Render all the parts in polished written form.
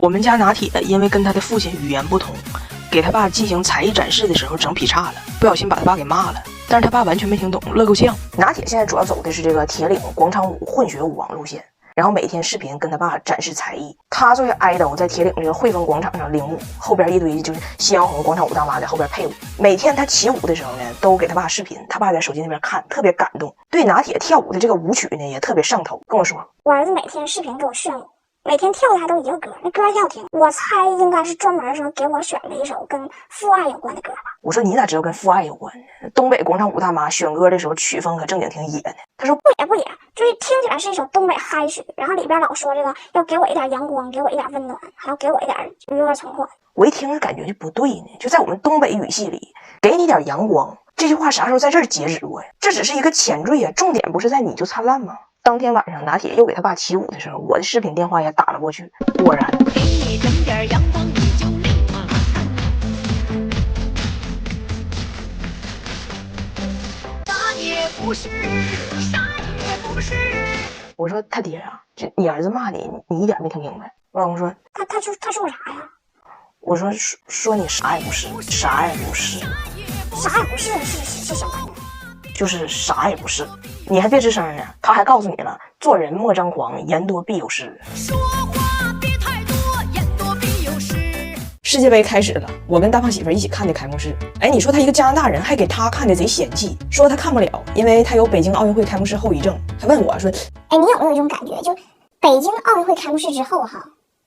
我们家拿铁因为跟他的父亲语言不通，给他爸进行才艺展示的时候整劈叉了，不小心把他爸给骂了，但是他爸完全没听懂，乐够呛。拿铁现在主要走的是这个铁岭广场舞混血舞王路线，然后每天视频跟他爸展示才艺。他作为idol在铁岭这个汇丰广场上领舞，后边一堆就是夕阳红广场舞大妈在后边配舞。每天他起舞的时候呢，都给他爸视频，他爸在手机那边看，特别感动，对拿铁跳舞的这个舞曲呢也特别上头，跟我说我儿子每天视频给我炫舞。每天跳的还都一个歌，那歌挺好听。我猜应该是专门说给我选了一首跟父爱有关的歌吧。我说你咋知道跟父爱有关呢？东北广场舞大妈选歌的时候曲风可正经挺野呢。他说不野，就是听起来是一首东北嗨曲，然后里边老说这个要给我一点阳光，给我一点温暖，还要给我一点娱乐存款。我一听感觉就不对呢，就在我们东北语系里，给你点阳光这句话啥时候在这儿截止过呀？这只是一个前缀呀，重点不是在你就灿烂吗？当天晚上拿铁又给他爸起舞的时候，我的视频电话也打了过去，果然给你整点阳光你就立马啥也不是，啥也不是。我说他爹啊，这你儿子骂你，你一点没听明白。我老公说他说我啥呀？我说你啥也不是，啥也不是，啥也不是是什么呀？就是啥也不是。你还别吱声呢，他还告诉你了，做人莫张狂，言多必有失。说话别太多，言多必有失。世界杯开始了，我跟大胖媳妇一起看的开幕式。哎，你说他一个加拿大人还给他看的贼嫌弃，说他看不了，因为他有北京奥运会开幕式后遗症。还问我说，哎，你有没有一种感觉，就北京奥运会开幕式之后哈，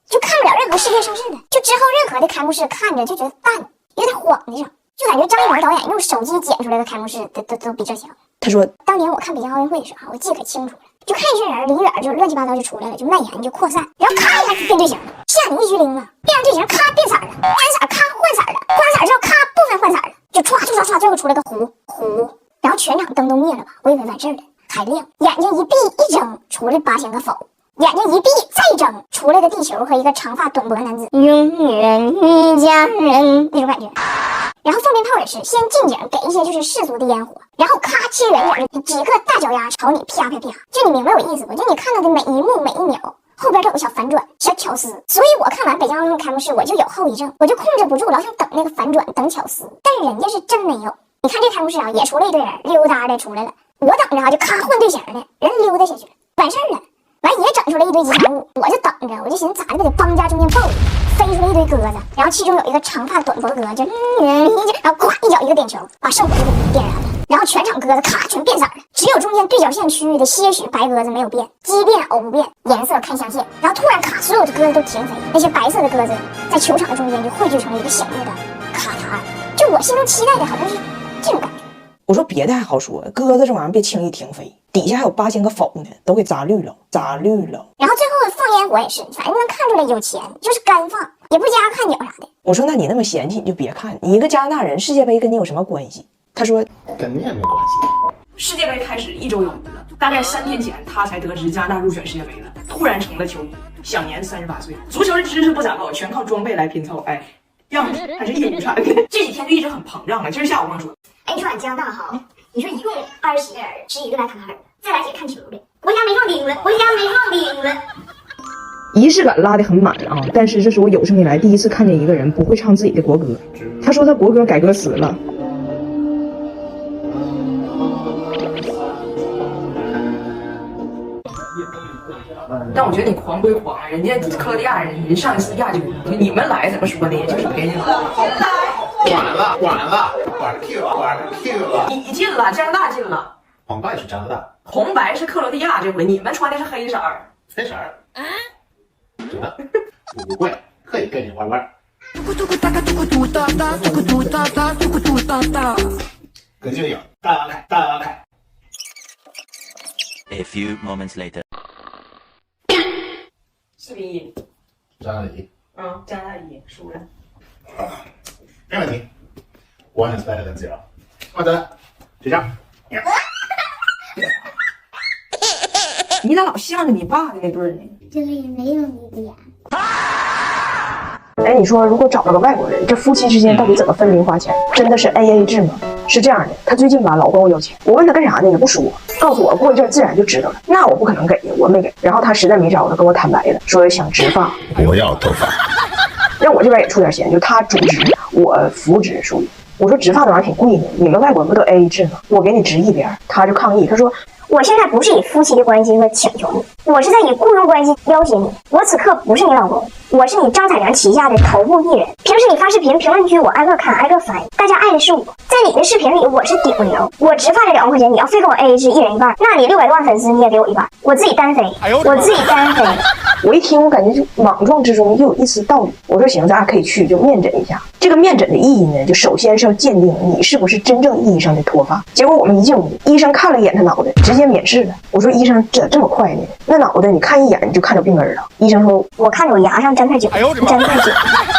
就看不了任何世界盛事的，就之后任何的开幕式看着就觉得淡，有点晃的上。就感觉张艺谋导演用手机剪出来的开幕式都比这强。他说当年我看北京奥运会的时候，我记得可清楚了，就看一群人离远就乱七八糟就出来了，就蔓延就扩散，然后咔一下就变队形了，吓你一激灵啊！变成队形，咔变色了，变色咔换色了，换色之后咔部分换色了，就唰，最后出来个糊，然后全场灯都灭了吧，我以为完事儿了，还亮，眼睛一闭一睁，出来8000个否。眼睛一闭再睁，出来的地球和一个长发短脖男子，永远一家人那种感觉。然后放鞭炮也是，先近景给一些就是世俗的烟火，然后咔切远景，几个大脚丫朝你啪，就你明白我意思不？就你看到的每一幕每一秒后边都有小反转、小巧思。所以我看完北京奥运会开幕式，我就有后遗症，我就控制不住，老想等那个反转，等巧思。但是人家是真没有。你看这开幕式啊，也出了一堆人溜达的出来了，我等着啊，就咔换队形的，人溜达下去了，完事儿了。完也整出来一堆吉祥物，我就等着，我就寻思咋的，得帮家中间爆飞出来一堆鸽子，然后其中有一个长发短脖鸽，就然后咵一脚一个点球，把圣火就给点燃了，然后全场鸽子咔全变色了，只有中间对角线区域的些许白鸽子没有变，奇变偶不变，颜色看象限，然后突然咔所有的鸽子都停飞，那些白色的鸽子在球场的中间就汇聚成了一个醒目的卡塔尔，就我心中期待的好像是这种感觉。我说别的还好说，鸽子这玩意儿别轻易停飞，底下还有8000个否呢，都给砸绿了。然后最后放烟火也是，反正能看出来有钱，就是干放，也不加看钮啥的。我说那你那么嫌弃你就别看，你一个加拿大人，世界杯跟你有什么关系？他说跟你也没关系。世界杯开始1周有余了，大概3天前他才得知加拿大入选世界杯了，突然成了球迷，享年38岁。足球的知识不咋够，全靠装备来拼凑。哎，样子还是义乌产的。这几天就一直很膨胀了。今儿下午跟我说，哎，你说俺加拿大哈，你说一共20人，11个来卡塔尔，再来几个看球的。我家没放钉子。仪式感拉得很满啊！但是这是我有生以来第一次看见一个人不会唱自己的国歌。他说他国歌改歌词了。但我觉得你狂归狂啊，人家克罗地亚人上一次亚军，你们来怎么说呢？也就是别人管 Q 了，你进了，加拿大进了。黄白是加拿大，红白是克罗地亚，这回你们穿的是黑色儿。黑色儿，真的不贵，可以跟你玩玩。跟静影，大摇开。A few moments later. 4比1，加拿大1。加拿大1输了。没问题。1 is better than 0。好的，就这样。你咋老向着你爸的那对儿呢？这个也没有你点。哎，你说如果找了个外国人，这夫妻之间到底怎么分零花钱？真的是 AA 制吗？是这样的，她最近吧老管我要钱，我问她干啥呢也不说，告诉我过一阵自然就知道了。那我不可能给呀，我没给。然后她实在没招了，跟我坦白了，说想植发，我要头发，让我这边也出点钱，就她主植，我扶植属于。我说植发这玩意儿挺贵的，你们外国不都 AA 制吗？我给你植一边。她就抗议，她说我现在不是以夫妻的关系和请求你，我是在以雇佣关系要挟你。我此刻不是你老公，我是你张彩良旗下的头部艺人。平时你发视频，评论区我挨个看挨个翻，大家爱的是我。在你的视频里，我是顶流，我植发这2万块钱，你要非跟我 AA 制，一人一半，那你600多万粉丝你也给我一半，我自己单飞，我自己单飞。我一听，我感觉就莽撞之中又有一丝道理。我说行，咱俩可以去就面诊一下。这个面诊的意义呢，就首先是要鉴定你是不是真正意义上的脱发。结果我们一进屋，医生看了一眼他脑袋，直接免试了。我说医生这么快呢？那脑袋你看一眼你就看着病根了。医生说我看着我牙上粘太久，粘太久。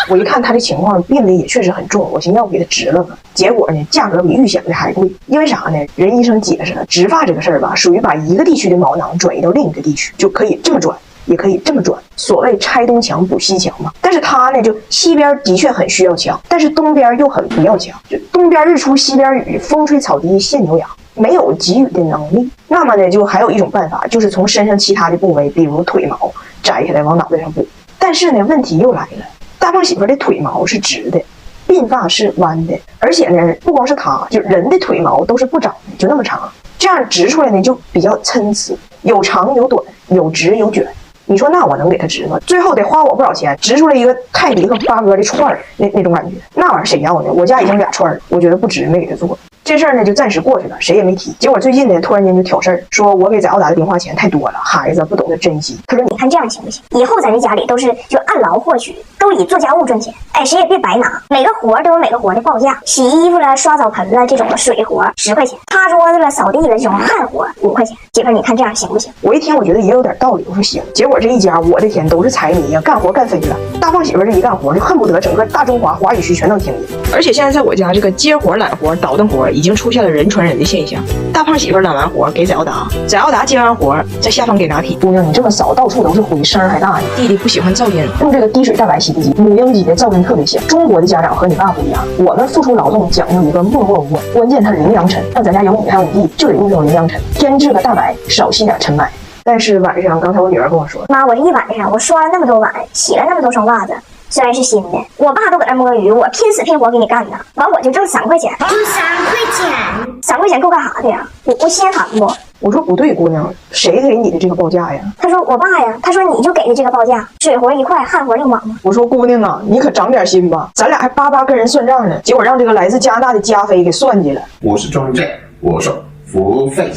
我一看他的情况，病的也确实很重，我寻思要不给他植了吧。结果呢，价格比预想的还贵。因为啥呢？人医生解释了，植发这个事儿吧，属于把一个地区的毛囊转移到另一个地区，就可以这么转。也可以这么转，所谓拆东墙补西墙嘛。但是他呢，就西边的确很需要墙，但是东边又很不要墙，就东边日出西边雨，风吹草低见牛羊，没有给予的能力。那么呢，就还有一种办法，就是从身上其他的部位，比如腿毛摘下来往脑袋上补。但是呢，问题又来了，大胖媳妇的腿毛是直的，鬓发是弯的，而且呢，不光是她，就人的腿毛都是不长的，就那么长，这样植出来呢就比较参差，有长有短，有直有卷。你说那我能给他植吗？最后得花我不少钱，植出来一个泰迪和八哥的串儿，那种感觉，那玩意儿谁要呢？我家已经2串儿，我觉得不值，没给他做。这事儿呢就暂时过去了，谁也没提。结果最近呢，突然间就挑事儿，说我给在澳达的零花钱太多了，孩子不懂得珍惜。他说你看这样行不行？以后咱这家里都是就按劳获取，都以做家务赚钱，哎，谁也别白拿，每个活都有每个活的报价。洗衣服了、刷澡盆了这种水活10块钱，擦桌子了、扫地了这种汗活5块钱。姐夫，你看这样行不行？我一听我觉得也有点道理，我说行。结果这一家，我的天，都是财迷呀，干活干飞了。大胖媳妇这一干活，就恨不得整个大中华华语区全都听见。而且现在在我家这个接活、揽活、倒腾活已经出现了人传人的现象。大胖媳妇揽完活给在澳达，在澳达接完活在下方给拿铁。姑娘，你这么扫，到处都是灰，声还大呀。弟弟不喜欢噪音，用这个低水蛋白洗涤机，母婴机的噪音特别小。中国的家长和你爸不一样，我们付出劳动讲究一个默默无闻，关键它是零扬尘。像咱家有米还有米地，就得用这种零扬尘，添置个大白，少吸点尘霾。但是晚上，刚才我女儿跟我说，妈，我这一晚上我刷了那么多碗，洗了那么多双袜子，虽然是新的，我爸都搁那摸鱼，我拼死拼活给你干的，完我就挣3块钱，就3块钱，3块钱够干啥的呀？我心寒不？我说不对，姑娘，谁给你的这个报价呀？他说我爸呀，他说你就给的这个报价，水活1块，汗活6毛吗？我说姑娘啊，你可长点心吧，咱俩还巴巴跟人算账呢，结果让这个来自加拿大的加菲给算计了。我是中介，我收服务费。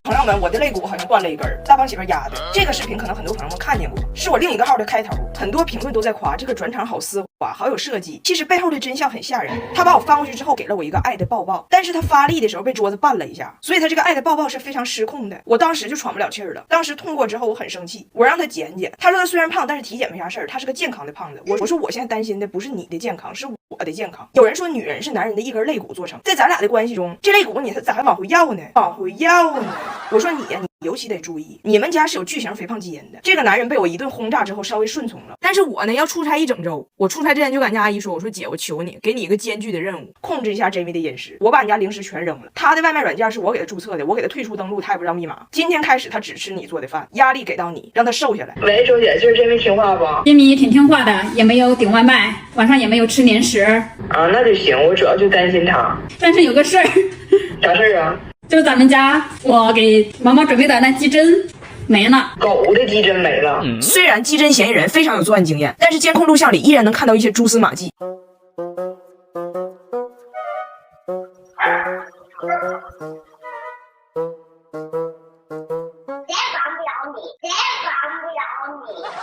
朋友们，我的肋骨好像断了一根，大胖媳妇压的。这个视频可能很多朋友们看见过，是我另一个号的开头，很多评论都在夸这个转场好丝滑，好有设计。其实背后的真相很吓人。他把我翻过去之后，给了我一个爱的抱抱，但是他发力的时候被桌子绊了一下，所以他这个爱的抱抱是非常失控的。我当时就喘不了气儿了，当时痛过之后我很生气，我让他减减。他说他虽然胖，但是体检没啥事儿，他是个健康的胖子。我说我现在担心的不是你的健康，是我的健康。有人说女人是男人的一根肋骨做成，在咱俩的关系中，这肋骨你咋还往回要呢？往回要呢？我说你呀，你尤其得注意，你们家是有巨型肥胖基因的。这个男人被我一顿轰炸之后稍微顺从了，但是我呢要出差1整周。我出差之前就跟家阿姨说，我说姐，我求你，给你一个艰巨的任务，控制一下 Jamie 的饮食。我把你家零食全扔了，他的外卖软件是我给他注册的，我给他退出登录，他也不知道密码。今天开始他只吃你做的饭，压力给到你，让他瘦下来。喂，周姐，就是 Jamie 听话不？Jamie 挺听话的，也没有顶外卖，晚上也没有吃零食。啊，那就行，我主要就担心他。但是有个事儿。啥事儿啊？就是咱们家我给毛毛准备的那鸡胗没了，狗的鸡胗没了。虽然鸡胗嫌疑人非常有作案经验，但是监控录像里依然能看到一些蛛丝马迹。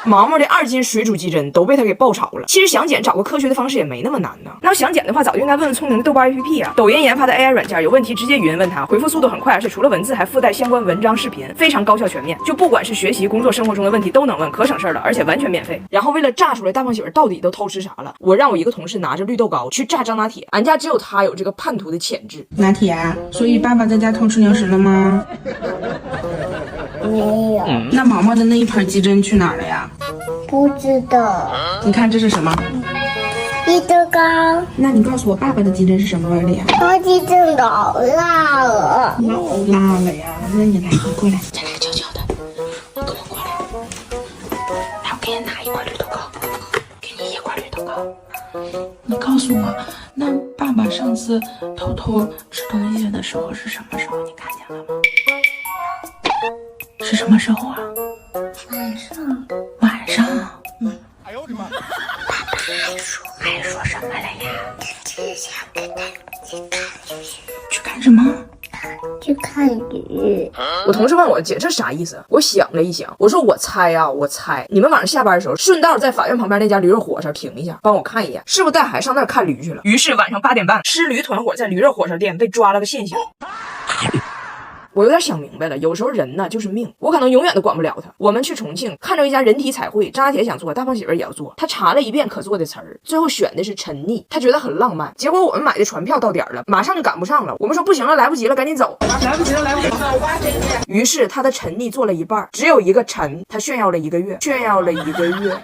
毛毛的2斤水煮鸡胗都被他给爆炒了。其实想减，找个科学的方式也没那么难呢。那要想减的话，早就应该问问聪明的豆瓣 APP 啊。抖音研发的 AI 软件有问题直接语音问他，回复速度很快，而且除了文字还附带相关文章、视频，非常高效全面。就不管是学习、工作、生活中的问题都能问，可省事了，而且完全免费。然后为了炸出来大胖媳妇到底都偷吃啥了，我让我一个同事拿着绿豆糕去炸张拿铁。俺家只有他有这个叛徒的潜质。拿铁，所以爸爸在家偷吃零食了吗？没有。那毛毛的那一盘鸡胗去哪儿了呀？不知道。你看这是什么？鸡胗糕，那你告诉我爸爸的鸡胗是什么味儿的呀？我鸡胗老辣了。老辣了呀。那你来，你过来，再来悄悄的，跟我过来。来，我给你拿一块绿豆糕，给你一块绿豆糕。你告诉我，那爸爸上次偷偷吃东西的时候是什么时候？你看见了吗？是什么时候啊？晚上，晚上。哎呦我的妈！爸爸还说什么了呀？只想跟他去看鱼，去干什么？去看鱼。我同事问我姐这啥意思？我想了一想，我说我猜啊，我猜你们晚上下班的时候，顺道在法院旁边那家驴肉火烧停一下，帮我看一眼，是不是带孩子上那儿看驴去了？于是晚上8点半，吃驴团伙在驴肉火烧店被抓了个现行。我有点想明白了，有时候人呢就是命，我可能永远都管不了他。我们去重庆看着一家人体彩绘，张家铁想做，大胖媳妇也要做，他查了一遍可做的词儿，最后选的是沉溺，他觉得很浪漫。结果我们买的船票到点了，马上就赶不上了，我们说不行了，来不及了，赶紧走，来不及了，来不及了，走吧，真的。于是他的沉溺做了一半，只有一个沉，他炫耀了1个月，炫耀了1个月。